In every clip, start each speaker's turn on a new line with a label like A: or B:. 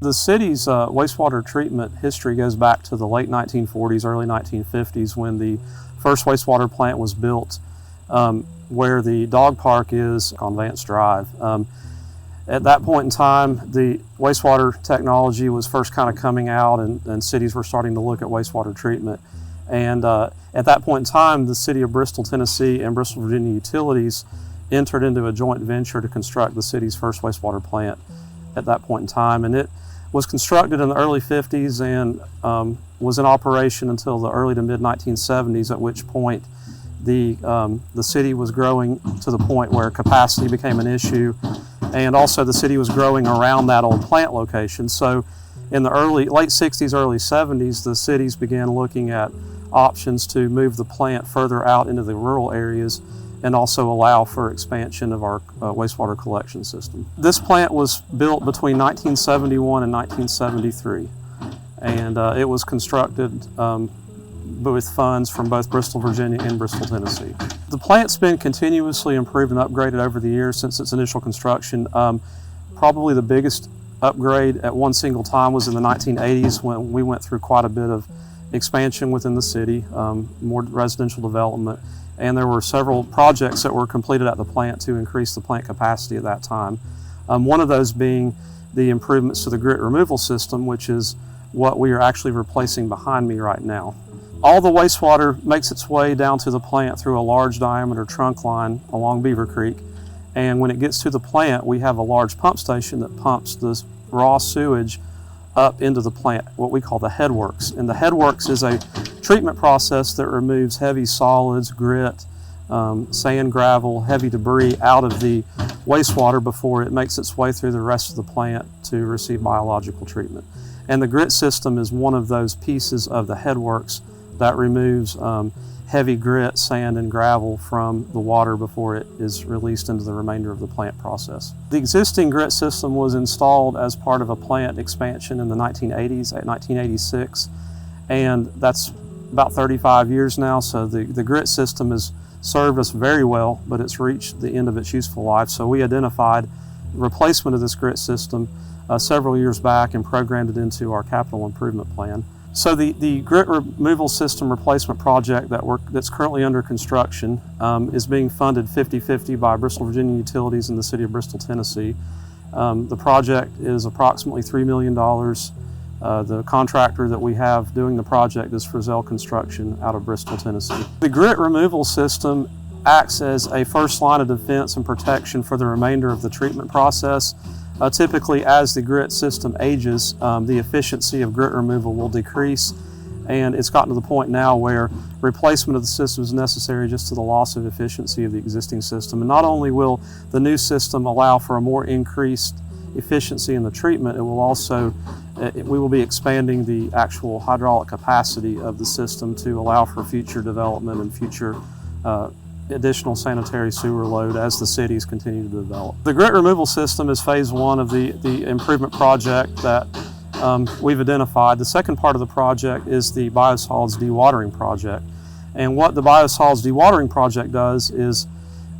A: The city's wastewater treatment history goes back to the late 1940s, early 1950s, when the first wastewater plant was built where the dog park is on Vance Drive. At that point in time, the wastewater technology was first kind of coming out, and cities were starting to look at wastewater treatment. And at that point in time, the city of Bristol, Tennessee and Bristol, Virginia Utilities entered into a joint venture to construct the city's first wastewater plant at that point in time. And it was constructed in the early 50s and was in operation until the early to mid 1970s, at which point the city was growing to the point where capacity became an issue, and also the city was growing around that old plant location. So in the late 60s, early 70s, the cities began looking at options to move the plant further out into the rural areas and also allow for expansion of our wastewater collection system. This plant was built between 1971 and 1973, and it was constructed with funds from both Bristol, Virginia and Bristol, Tennessee. The plant's been continuously improved and upgraded over the years since its initial construction. Probably the biggest upgrade at one single time was in the 1980s, when we went through quite a bit of expansion within the city, more residential development, and there were several projects that were completed at the plant to increase the plant capacity at that time. One of those being the improvements to the grit removal system, which is what we are actually replacing behind me right now. All the wastewater makes its way down to the plant through a large diameter trunk line along Beaver Creek, and when it gets to the plant, we have a large pump station that pumps this raw sewage up into the plant, what we call the headworks. And the headworks is a treatment process that removes heavy solids, grit, sand, gravel, heavy debris out of the wastewater before it makes its way through the rest of the plant to receive biological treatment. And the grit system is one of those pieces of the headworks that removes heavy grit, sand, and gravel from the water before it is released into the remainder of the plant process. The existing grit system was installed as part of a plant expansion in the 1980s, 1986, and that's about 35 years now, so the grit system has served us very well, but it's reached the end of its useful life. So we identified replacement of this grit system several years back and programmed it into our capital improvement plan. So the grit removal system replacement project that's currently under construction is being funded 50-50 by Bristol, Virginia Utilities and the City of Bristol, Tennessee. The project is approximately $3 million. The contractor that we have doing the project is Frizzell Construction out of Bristol, Tennessee. The grit removal system acts as a first line of defense and protection for the remainder of the treatment process. Typically, as the grit system ages, the efficiency of grit removal will decrease, and it's gotten to the point now where replacement of the system is necessary just to the loss of efficiency of the existing system. And not only will the new system allow for a more increased efficiency in the treatment, it will also, we will be expanding the actual hydraulic capacity of the system to allow for future development and future additional sanitary sewer load as the cities continue to develop. The grit removal system is phase one of the improvement project that we've identified. The second part of the project is the biosolids dewatering project. And what the biosolids dewatering project does is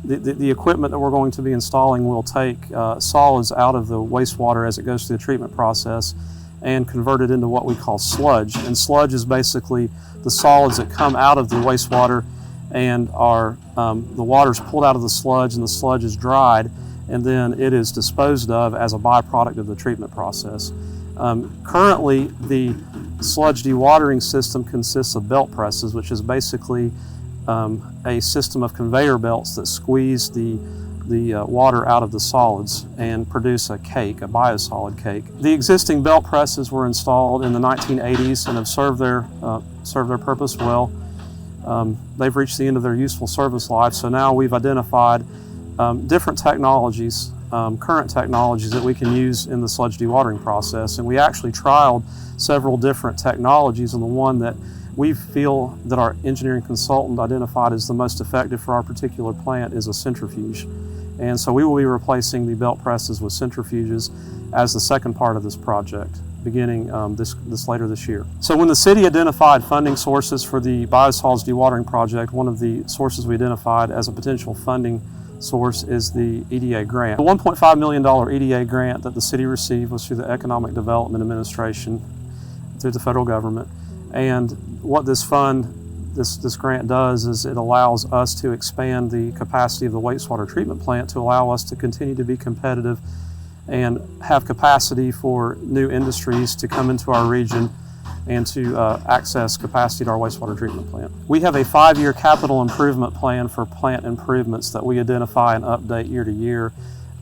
A: the equipment that we're going to be installing will take solids out of the wastewater as it goes through the treatment process and convert it into what we call sludge. And sludge is basically the solids that come out of the wastewater and the water is pulled out of the sludge, and the sludge is dried, and then it is disposed of as a byproduct of the treatment process. Currently, the sludge dewatering system consists of belt presses, which is basically a system of conveyor belts that squeeze the water out of the solids and produce a cake, a biosolid cake. The existing belt presses were installed in the 1980s and have served their purpose well. They've reached the end of their useful service life, so now we've identified different technologies, current technologies that we can use in the sludge dewatering process. And we actually trialed several different technologies, and the one that we feel that our engineering consultant identified as the most effective for our particular plant is a centrifuge. And so we will be replacing the belt presses with centrifuges as the second part of this project, beginning this later this year. So when the city identified funding sources for the biosolids dewatering project, one of the sources we identified as a potential funding source is the EDA grant. The $1.5 million EDA grant that the city received was through the Economic Development Administration, through the federal government. And what this fund, this grant does is it allows us to expand the capacity of the wastewater treatment plant to allow us to continue to be competitive and have capacity for new industries to come into our region and to access capacity to our wastewater treatment plant. We have a 5-year capital improvement plan for plant improvements that we identify and update year to year.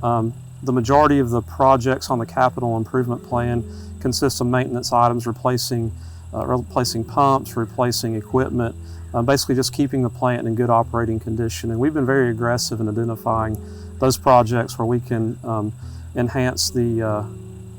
A: The majority of the projects on the capital improvement plan consist of maintenance items, replacing pumps, replacing equipment, basically just keeping the plant in good operating condition. And we've been very aggressive in identifying those projects where we can enhance the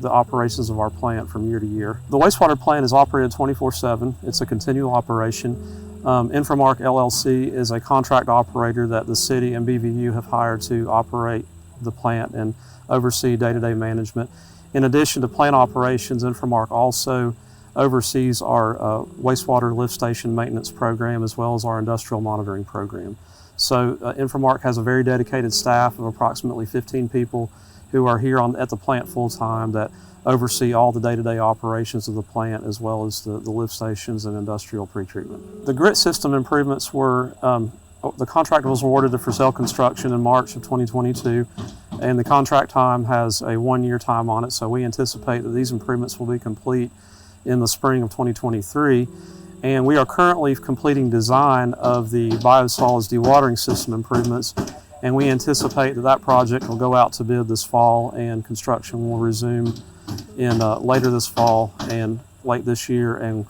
A: operations of our plant from year to year. The wastewater plant is operated 24/7. It's a continual operation. Inframark LLC is a contract operator that the city and BVU have hired to operate the plant and oversee day-to-day management. In addition to plant operations, Inframark also oversees our wastewater lift station maintenance program as well as our industrial monitoring program. So Inframark has a very dedicated staff of approximately 15 people who are here at the plant full-time that oversee all the day-to-day operations of the plant as well as the lift stations and industrial pretreatment. The grit system improvements were, the contract was awarded to Bristol Construction in March of 2022, and the contract time has a 1-year time on it, so we anticipate that these improvements will be complete in the spring of 2023. And we are currently completing design of the biosolids dewatering system improvements, and we anticipate that project will go out to bid this fall, and construction will resume in later this fall and late this year. And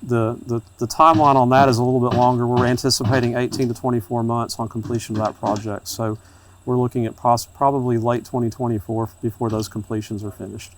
A: the timeline on that is a little bit longer. We're anticipating 18 to 24 months on completion of that project. So we're looking at probably late 2024 before those completions are finished.